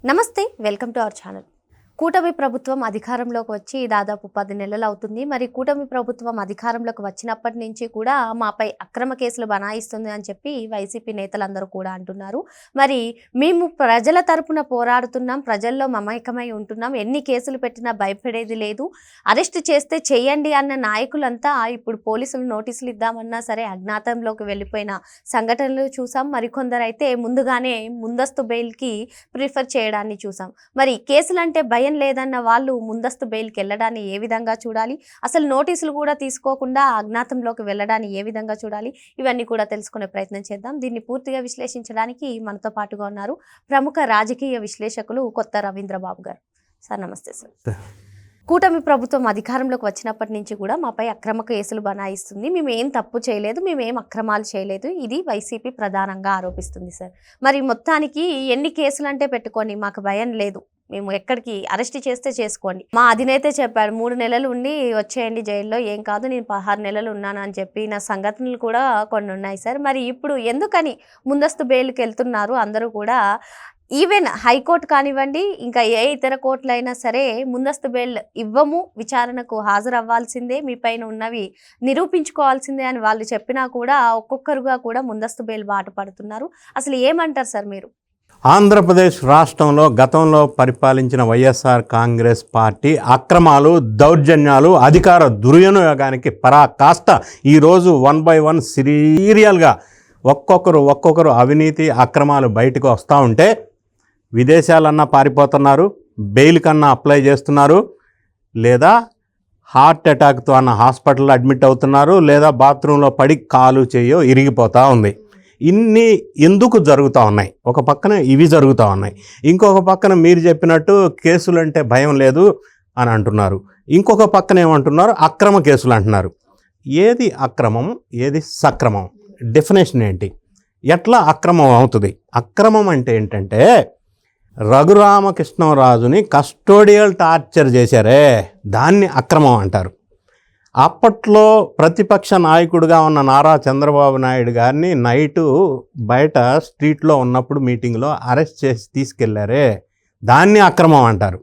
నమస్తే, welcome to our channel. కూటమి ప్రభుత్వం అధికారంలోకి వచ్చి దాదాపు 10 నెలలు అవుతుంది. మరి కూటమి ప్రభుత్వం అధికారంలోకి వచ్చినప్పటి నుంచి కూడా మాపై అక్రమ కేసులు బనాయిస్తుంది అని చెప్పి వైసీపీ నేతలందరూ కూడా అంటున్నారు. మరి మేము ప్రజల తరపున పోరాడుతున్నాం, ప్రజల్లో మమేకమై ఉంటున్నాం, ఎన్ని కేసులు పెట్టినా భయపడేది లేదు, అరెస్ట్ చేస్తే చేయండి అన్న నాయకులంతా ఇప్పుడు పోలీసులు నోటీసులు ఇద్దామన్నా సరే అజ్ఞాతంలోకి వెళ్ళిపోయిన సంఘటనలు చూసాం. మరికొందరు అయితే ముందుగానే ముందస్తు బెయిల్కి ప్రిఫర్ చేయడాన్ని చూసాం. మరి కేసులంటే భయం లేదన్న వాళ్ళు ముందస్తు బెయిల్కి వెళ్ళడాన్ని ఏ విధంగా చూడాలి, అసలు నోటీసులు కూడా తీసుకోకుండా అజ్ఞాతంలోకి వెళ్ళడాన్ని ఏ విధంగా చూడాలి, ఇవన్నీ కూడా తెలుసుకునే ప్రయత్నం చేద్దాం. దీన్ని పూర్తిగా విశ్లేషించడానికి మనతో పాటుగా ఉన్నారు ప్రముఖ రాజకీయ విశ్లేషకులు కొత్త రవీంద్రబాబు గారు. సార్ నమస్తే. సార్, కూటమి ప్రభుత్వం అధికారంలోకి వచ్చినప్పటి నుంచి కూడా మాపై అక్రమ కేసులు బనాయిస్తుంది, మేము ఏం తప్పు చేయలేదు, మేమేం అక్రమాలు చేయలేదు, ఇది వైసీపీ ప్రధానంగా ఆరోపిస్తుంది. సార్, మరి మొత్తానికి ఎన్ని కేసులు అంటే పెట్టుకోండి, మాకు భయం లేదు, మేము ఎక్కడికి అరెస్ట్ చేస్తే చేసుకోండి. మా అధినేత చెప్పాడు 3 నెలలు ఉండి వచ్చేయండి జైల్లో, ఏం కాదు నేను 16 నెలలు ఉన్నాను అని చెప్పి నా సంఘటనలు కూడా కొన్ని ఉన్నాయి. సార్, మరి ఇప్పుడు ఎందుకని ముందస్తు బెయిల్కి వెళ్తున్నారు అందరూ కూడా? ఈవెన్ హైకోర్టు కానివ్వండి, ఇంకా ఏ ఇతర కోర్టులైనా సరే ముందస్తు బెయిల్ ఇవ్వము, విచారణకు హాజరవ్వాల్సిందే, మీ పైన ఉన్నవి నిరూపించుకోవాల్సిందే అని వాళ్ళు చెప్పినా కూడా ఒక్కొక్కరుగా కూడా ముందస్తు బెయిల్ బాట పడుతున్నారు. అసలు ఏమంటారు సార్ మీరు? ఆంధ్రప్రదేశ్ రాష్ట్రంలో గతంలో పరిపాలించిన వైఎస్ఆర్ కాంగ్రెస్ పార్టీ అక్రమాలు, దౌర్జన్యాలు, అధికార దుర్వినియోగానికి పరాకాష్ట ఈరోజు 1 by 1 సీరియల్గా ఒక్కొక్కరు అవినీతి అక్రమాలు బయటకు వస్తూ ఉంటే విదేశాలన్నా పారిపోతున్నారు, బెయిల్ కన్నా అప్లై చేస్తున్నారు, లేదా హార్ట్ అటాక్తో అన్న హాస్పిటల్లో అడ్మిట్ అవుతున్నారు, లేదా బాత్రూంలో పడి కాలు చేయో ఇరిగిపోతూ ఉంది. ఇన్ని ఎందుకు జరుగుతూ ఉన్నాయి? ఒక పక్కన ఇవి జరుగుతూ ఉన్నాయి, ఇంకొక పక్కన మీరు చెప్పినట్టు కేసులంటే భయం లేదు అని అంటున్నారు, ఇంకొక పక్కన ఏమంటున్నారు అక్రమ కేసులు అంటున్నారు. ఏది అక్రమం, ఏది సక్రమం? డెఫినేషన్ ఏంటి? ఎట్లా అక్రమం అవుతుంది? అక్రమం అంటే ఏంటంటే రఘురామకృష్ణరాజుని కస్టోడియల్ టార్చర్ చేశారే, దాన్ని అక్రమం అంటారు. అప్పట్లో ప్రతిపక్ష నాయకుడిగా ఉన్న నారా చంద్రబాబు నాయుడు గారిని నైటు బయట స్ట్రీట్లో ఉన్నప్పుడు మీటింగ్లో అరెస్ట్ చేసి తీసుకెళ్లారే, దాన్ని అక్రమం అంటారు.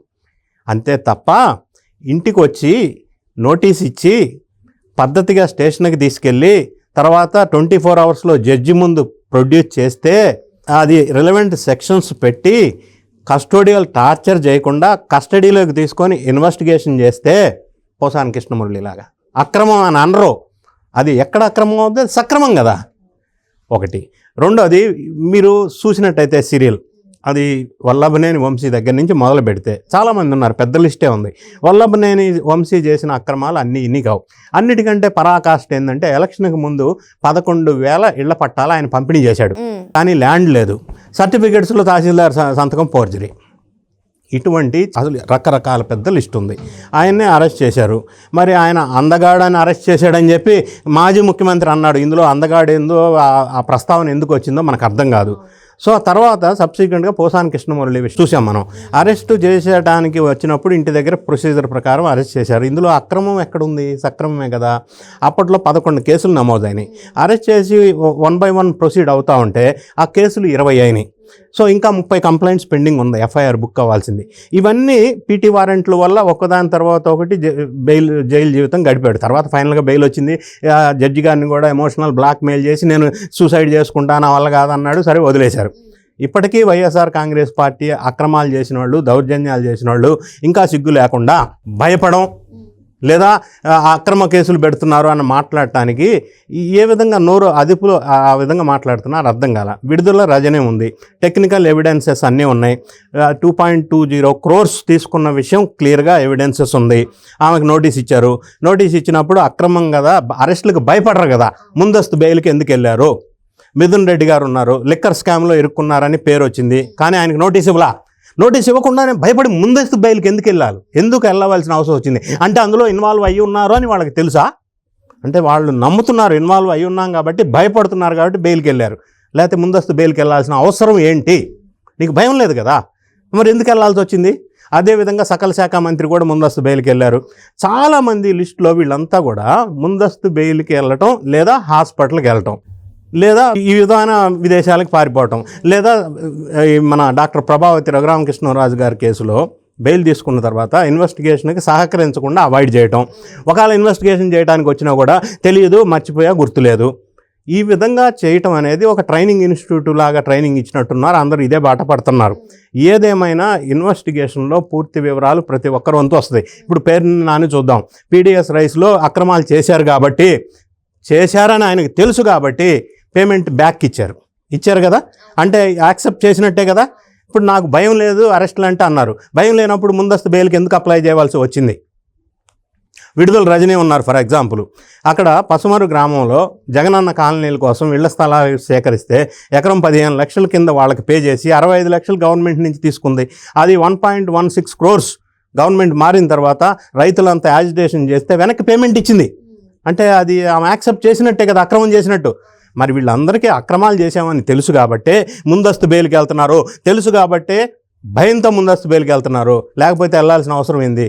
అంతే తప్ప ఇంటికి వచ్చి నోటీస్ ఇచ్చి పద్ధతిగా స్టేషన్కి తీసుకెళ్ళి తర్వాత 24 అవర్స్లో జడ్జి ముందు ప్రొడ్యూస్ చేస్తే అది రిలవెంట్ సెక్షన్స్ పెట్టి కస్టోడియల్ టార్చర్ చేయకుండా కస్టడీలోకి తీసుకొని ఇన్వెస్టిగేషన్ చేస్తే పోసాని కృష్ణమురళిలాగా అక్రమం అని అనరు. అది ఎక్కడ అక్రమం అవుతుంది? సక్రమం కదా. ఒకటి. రెండోది, మీరు చూసినట్టయితే సీరియల్ అది వల్లభనేని వంశీ దగ్గర నుంచి మొదలు పెడితే చాలామంది ఉన్నారు, పెద్ద లిస్టే ఉంది. వల్లభనేని వంశీ చేసిన అక్రమాలు అన్నీ ఇన్ని కావు. అన్నిటికంటే పరాకాష్ట ఏంటంటే ఎలక్షన్కి ముందు 11,000 ఇళ్ల పట్టాలు ఆయన పంపిణీ చేశాడు, కానీ ల్యాండ్ లేదు, సర్టిఫికెట్స్లో తహసీల్దార్ సంతకం ఫోర్జరీ. ఇటువంటి అసలు రకరకాల పెద్ద లిస్ట్ ఉంది. ఆయన్నే అరెస్ట్ చేశారు. మరి ఆయన అందగాడని అరెస్ట్ చేశాడని చెప్పి మాజీ ముఖ్యమంత్రి అన్నాడు. ఇందులో అందగాడు ఏందో ఆ ప్రస్తావన ఎందుకు వచ్చిందో మనకు అర్థం కాదు. సో తర్వాత సబ్సిక్వెంట్గా పోసాని కృష్ణమురళి చూసాం మనం. అరెస్టు చేసేయడానికి వచ్చినప్పుడు ఇంటి దగ్గర ప్రొసీజర్ ప్రకారం అరెస్ట్ చేశారు. ఇందులో అక్రమం ఎక్కడుంది? సక్రమమే కదా. అప్పట్లో 11 కేసులు నమోదైనాయి. అరెస్ట్ చేసి 1 by 1 ప్రొసీడ్ అవుతూ ఉంటే ఆ కేసులు 20 అయినాయి. సో ఇంకా 30 కంప్లైంట్స్ పెండింగ్ ఉంది, ఎఫ్ఐఆర్ బుక్ అవ్వాల్సింది. ఇవన్నీ పీటీ వారెంట్ల వల్ల ఒకదాని తర్వాత ఒకటి జైలు జీవితం గడిపాడు. తర్వాత ఫైనల్గా బెయిల్ వచ్చింది. జడ్జి గారిని కూడా ఎమోషనల్ బ్లాక్మెయిల్ చేసి నేను సూసైడ్ చేసుకుంటాను, నా వల్ల కాదన్నాడు, సరే వదిలేశారు. ఇప్పటికీ వైఎస్ఆర్ కాంగ్రెస్ పార్టీ అక్రమాలు చేసిన వాళ్ళు, దౌర్జన్యాలు చేసిన వాళ్ళు ఇంకా సిగ్గు లేకుండా భయపడం లేదా అక్రమ కేసులు పెడుతున్నారు అని మాట్లాడటానికి ఏ విధంగా నోరు అదుపులో ఆ విధంగా మాట్లాడుతున్నారు అర్థం కాల. విడుదల రజనే ఉంది, టెక్నికల్ ఎవిడెన్సెస్ అన్నీ ఉన్నాయి. 2.20 crores తీసుకున్న విషయం క్లియర్గా ఎవిడెన్సెస్ ఉంది. ఆమెకు నోటీస్ ఇచ్చారు. నోటీస్ ఇచ్చినప్పుడు అక్రమం కదా, అరెస్టులకు భయపడరు కదా, ముందస్తు బెయిల్కి ఎందుకు వెళ్ళారు? మిథున్ రెడ్డి గారు ఉన్నారు, లిక్కర్ స్కామ్లో ఇరుక్కున్నారని పేరు వచ్చింది, కానీ ఆయనకు నోటీస్ ఇవ్వలా. నోటీస్ ఇవ్వకుండానే భయపడి ముందస్తు బెయిల్కి ఎందుకు వెళ్ళాలి? ఎందుకు వెళ్ళవలసిన అవసరం వచ్చింది? అంటే అందులో ఇన్వాల్వ్ అయ్యి ఉన్నారు అని వాళ్ళకి తెలుసా? అంటే వాళ్ళు నమ్ముతున్నారు, ఇన్వాల్వ్ అయ్యి ఉన్నాం కాబట్టి భయపడుతున్నారు కాబట్టి బెయిల్కి వెళ్ళారు. లేకపోతే ముందస్తు బెయిల్కి వెళ్ళాల్సిన అవసరం ఏంటి? నీకు భయం లేదు కదా, మరి ఎందుకు వెళ్ళాల్సి వచ్చింది? అదేవిధంగా సకల శాఖ మంత్రి కూడా ముందస్తు బెయిల్కి వెళ్ళారు. చాలామంది లిస్టులో వీళ్ళంతా కూడా ముందస్తు బెయిల్కి వెళ్ళటం లేదా హాస్పిటల్కి వెళ్ళటం. లేదా ఈ విధమైన విదేశాలకు పారిపోవటం, లేదా మన డాక్టర్ ప్రభావతి రఘురామకృష్ణరాజు గారి కేసులో బెయిల్ తీసుకున్న తర్వాత ఇన్వెస్టిగేషన్కి సహకరించకుండా అవాయిడ్ చేయటం, ఒకవేళ ఇన్వెస్టిగేషన్ చేయడానికి వచ్చినా కూడా తెలియదు, మర్చిపోయా, గుర్తులేదు, ఈ విధంగా చేయటం అనేది ఒక ట్రైనింగ్ ఇన్స్టిట్యూట్ లాగా ట్రైనింగ్ ఇచ్చినట్టున్నారు. అందరూ ఇదే బాట పడుతున్నారు. ఏదేమైనా ఇన్వెస్టిగేషన్లో పూర్తి వివరాలు ప్రతి ఒక్కరి వంతు వస్తుంది. ఇప్పుడు పేరు నాని చూద్దాం. పీడిఎస్ రైస్లో అక్రమాలు చేశారని ఆయనకు తెలుసు కాబట్టి పేమెంట్ బ్యాక్ ఇచ్చారు కదా, అంటే యాక్సెప్ట్ చేసినట్టే కదా. ఇప్పుడు నాకు భయం లేదు అరెస్టులు అంటే అన్నారు. భయం లేనప్పుడు ముందస్తు బెయిల్కి ఎందుకు అప్లై చేయవలసి వచ్చింది? విడుదల రజనీ ఉన్నారు ఫర్ ఎగ్జాంపుల్. అక్కడ పసుమరు గ్రామంలో జగనన్న కాలనీల కోసం ఇళ్ల స్థలాలు సేకరిస్తే ఎకరం 15 లక్షల కింద వాళ్ళకి పే చేసి 65 లక్షలు గవర్నమెంట్ నుంచి తీసుకుంది. అది 1.16 crores గవర్నమెంట్ మారిన తర్వాత రైతులంతా యాజిటేషన్ చేస్తే వెనక్కి పేమెంట్ ఇచ్చింది. అంటే అది ఆమె యాక్సెప్ట్ చేసినట్టే కదా, అక్రమం చేసినట్టు. మరి వీళ్ళందరికీ అక్రమాలు చేశామని తెలుసు కాబట్టే ముందస్తు బెయిల్కి వెళ్తున్నారు, తెలుసు కాబట్టే భయంతో ముందస్తు బెయిల్కి వెళ్తున్నారు, లేకపోతే వెళ్ళాల్సిన అవసరం ఏంది?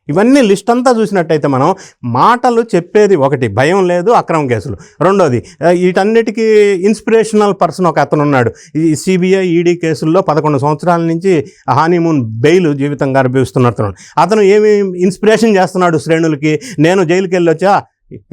ఇవన్నీ లిస్ట్ అంతా చూసినట్టయితే మనం మాటలు చెప్పేది ఒకటి, భయం లేదు, అక్రమ కేసులు రెండోది. వీటన్నిటికీ ఇన్స్పిరేషనల్ పర్సన్ ఒక అతను ఉన్నాడు. ఈ సిబిఐ ఈడీ కేసుల్లో 11 సంవత్సరాల నుంచి హానీమూన్ బెయిల్ జీవితంగా అనుభవిస్తున్నట్టు అతను ఏమి ఇన్స్పిరేషన్ చేస్తున్నాడు శ్రేణులకి? నేను జైలుకి వెళ్ళి వచ్చా,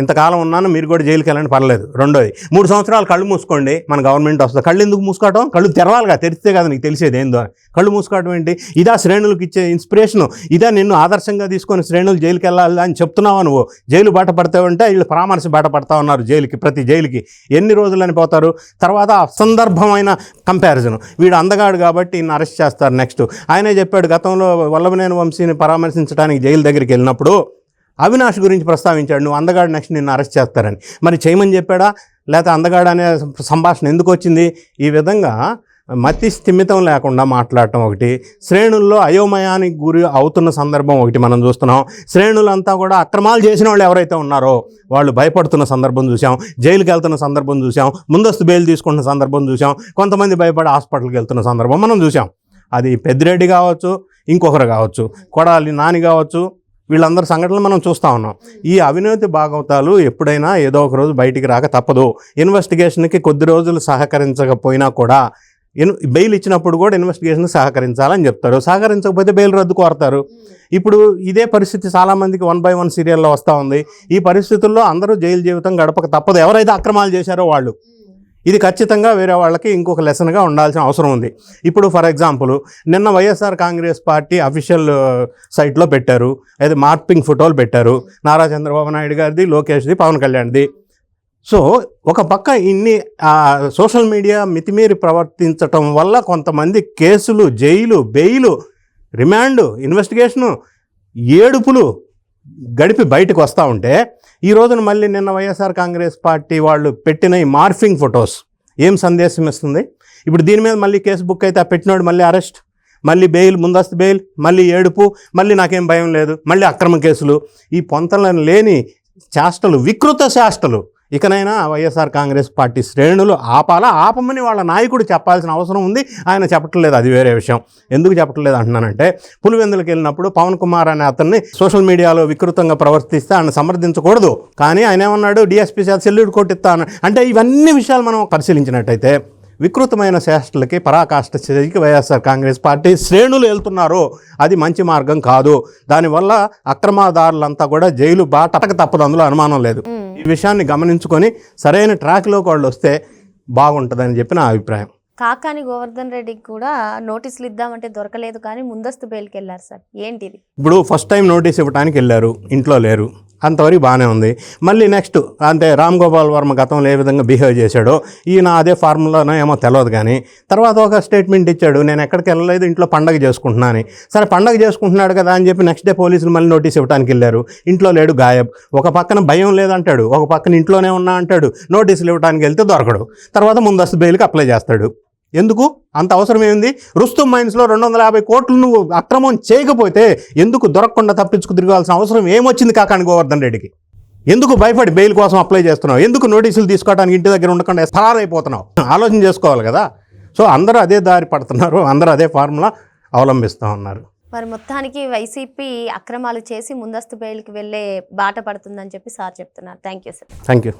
ఇంతకాలం ఉన్నాను, మీరు కూడా జైలుకి వెళ్ళండి, పర్లేదు. రెండోది, 3 సంవత్సరాలు కళ్ళు మూసుకోండి, మన గవర్నమెంట్ వస్తుంది. కళ్ళు ఎందుకు మూసుకోవటం? కళ్ళు తెరవాలిగా, తెరిస్తే కదా నీకు తెలిసేది ఏందో. కళ్ళు మూసుకోవటం ఏంటి? ఇదా శ్రేణులకు ఇచ్చే ఇన్స్పిరేషను? ఇదా నిన్ను ఆదర్శంగా తీసుకొని శ్రేణులు జైలుకి వెళ్ళాలి అని చెప్తున్నావా నువ్వు? జైలు బాట పడతావంటే వీళ్ళు పరామర్శ బాట పడతా ఉన్నారు జైలుకి. ప్రతి జైలుకి ఎన్ని రోజులని పోతారు? తర్వాత అసందర్భమైన కంపారిజన్, వీడు అందగాడు కాబట్టి ఈయన అరెస్ట్ చేస్తారు. నెక్స్ట్ ఆయనే చెప్పాడు, గతంలో వల్లభనేని వంశీని పరామర్శించడానికి జైలు దగ్గరికి వెళ్ళినప్పుడు అవినాష్ గురించి ప్రస్తావించాడు, నువ్వు అందగాడు, నెక్స్ట్ నిన్ను అరెస్ట్ చేస్తారని. మరి చేయమని చెప్పాడా? లేకపోతే అందగాడు అనే సంభాషణ ఎందుకు వచ్చింది? ఈ విధంగా మతి స్థిమితం లేకుండా మాట్లాడటం ఒకటి, శ్రేణుల్లో అయోమయానికి గురి అవుతున్న సందర్భం ఒకటి మనం చూస్తున్నాం. శ్రేణులంతా కూడా అక్రమాలు చేసిన వాళ్ళు ఎవరైతే ఉన్నారో వాళ్ళు భయపడుతున్న సందర్భం చూసాం, జైలుకి వెళ్తున్న సందర్భం చూసాం, ముందస్తు బెయిల్ తీసుకుంటున్న సందర్భం చూసాం, కొంతమంది భయపడి హాస్పిటల్కి వెళ్తున్న సందర్భం మనం చూసాం. అది పెద్దిరెడ్డి కావచ్చు, ఇంకొకరు కావచ్చు, కొడాలి నాని కావచ్చు, వీళ్ళందరి సంఘటనలు మనం చూస్తూ ఉన్నాం. ఈ అవినీతి భాగవతాలు ఎప్పుడైనా ఏదో ఒక రోజు బయటికి రాక తప్పదు. ఇన్వెస్టిగేషన్కి కొద్ది రోజులు సహకరించకపోయినా కూడా బెయిల్ ఇచ్చినప్పుడు కూడా ఇన్వెస్టిగేషన్కి సహకరించాలని చెప్తారు. సహకరించకపోతే బెయిల్ రద్దు కోరతారు. ఇప్పుడు ఇదే పరిస్థితి చాలామందికి 1 by 1 సీరియల్లో వస్తూ ఉంది. ఈ పరిస్థితుల్లో అందరూ జైలు జీవితం గడపక తప్పదు, ఎవరైతే అక్రమాలు చేశారో వాళ్ళు. ఇది ఖచ్చితంగా వేరే వాళ్ళకి ఇంకొక లెసన్గా ఉండాల్సిన అవసరం ఉంది. ఇప్పుడు ఫర్ ఎగ్జాంపుల్ నిన్న వైఎస్ఆర్ కాంగ్రెస్ పార్టీ అఫీషియల్ సైట్లో పెట్టారు, అయితే మార్పింగ్ ఫోటోలు పెట్టారు, నారా చంద్రబాబు నాయుడు గారిది, లోకేష్ది, పవన్ కళ్యాణ్ది. సో ఒక పక్క ఇన్ని సోషల్ మీడియా మితిమీరి ప్రవర్తించటం వల్ల కొంతమంది కేసులు, జైలు, బెయిలు, రిమాండ్, ఇన్వెస్టిగేషను, ఏడుపులు గడిపి బయటకు వస్తూ ఉంటే, ఈ రోజున మళ్ళీ నిన్న వైఎస్ఆర్ కాంగ్రెస్ పార్టీ వాళ్ళు పెట్టిన ఈ మార్ఫింగ్ ఫొటోస్ ఏం సందేశం ఇస్తుంది? ఇప్పుడు దీని మీద మళ్ళీ కేసు బుక్ అయితే ఆ పెట్టినోడు మళ్ళీ అరెస్ట్, మళ్ళీ బెయిల్, ముందస్తు బెయిల్, మళ్ళీ ఏడుపు, మళ్ళీ నాకేం భయం లేదు, మళ్ళీ అక్రమ కేసులు. ఈ పొంతలను లేని చేష్టలు, వికృత చేష్టలు ఇకనైనా వైఎస్ఆర్ కాంగ్రెస్ పార్టీ శ్రేణులు ఆపమని వాళ్ళ నాయకుడు చెప్పాల్సిన అవసరం ఉంది. ఆయన చెప్పట్లేదు, అది వేరే విషయం. ఎందుకు చెప్పట్లేదు అంటున్నానంటే, పులివెందులకు వెళ్ళినప్పుడు పవన్ కుమార్ అనే అతన్ని సోషల్ మీడియాలో వికృతంగా ప్రవర్తిస్తే ఆయన సమర్థించకూడదు, కానీ ఆయన ఏమన్నాడు, డిఎస్పీ చేత సెల్యూట్ కొట్టిస్తా అన్నాడు. అంటే ఇవన్నీ విషయాలు మనం పరిశీలించినట్టయితే వికృతమైన చేష్టలకి, పరాకాష్ట చర్యకి వైఎస్ఆర్ కాంగ్రెస్ పార్టీ శ్రేణులు వెళ్తున్నారు. అది మంచి మార్గం కాదు. దానివల్ల అక్రమదారులంతా కూడా జైలు బాటకు తప్పదు, అందులో అనుమానం లేదు. ఈ విషయాన్ని గమనించుకొని సరైన ట్రాక్లోకి వాళ్ళు వస్తే బాగుంటుందని చెప్పి నా అభిప్రాయం. కాకాని గోవర్ధన్ రెడ్డికి కూడా నోటీసులు ఇద్దామంటే దొరకలేదు, కానీ ముందస్తు బెయిల్కి వెళ్ళారు సార్. ఏంటిది? ఇప్పుడు ఫస్ట్ టైం నోటీస్ ఇవ్వడానికి వెళ్ళారు, ఇంట్లో లేరు, అంతవరకు బాగానే ఉంది. మళ్ళీ నెక్స్ట్ అంటే రామ్ గోపాల్ వర్మ గతంలో ఏ విధంగా బిహేవ్ చేశాడో ఈయన అదే ఫార్ములానో ఏమో తెలియదు, కానీ తర్వాత ఒక స్టేట్మెంట్ ఇచ్చాడు, నేను ఎక్కడికి వెళ్ళలేదు, ఇంట్లో పండగ చేసుకుంటున్నాను అని. సరే పండగ చేసుకుంటున్నాడు కదా అని చెప్పి నెక్స్ట్ డే పోలీసులు మళ్ళీ నోటీస్ ఇవ్వడానికి వెళ్ళారు, ఇంట్లో లేడు, గాయబ్. ఒక పక్కన భయం లేదంటాడు, ఒక పక్కన ఇంట్లోనే ఉన్నా అంటాడు, నోటీసులు ఇవ్వడానికి వెళ్తే దొరకడు, తర్వాత ముందస్తు బెయిల్కి అప్లై చేస్తాడు. ఎందుకు అంత అవసరం ఏంది? రుస్తుం మైన్స్లో 250 కోట్లు నువ్వు అక్రమం చేయకపోతే ఎందుకు దొరకకుండా తప్పించుకు తిరగాల్సిన అవసరం ఏమొచ్చింది కాకాని గోవర్ధన్ రెడ్డికి? ఎందుకు భయపడి బెయిల్ కోసం అప్లై చేస్తున్నావు? ఎందుకు నోటీసులు తీసుకోవడానికి ఇంటి దగ్గర ఉండకుండా ఫరారైపోతున్నావు? ఆలోచన చేసుకోవాలి కదా. సో అందరూ అదే దారి పడుతున్నారు, అందరూ అదే ఫార్ములా అవలంబిస్తూ ఉన్నారు. మరి మొత్తానికి వైసీపీ అక్రమాలు చేసి ముందస్తు బెయిల్కి వెళ్ళే బాట పడుతుందని చెప్పి సార్ చెప్తున్నారు. Thank you sir. Thank you.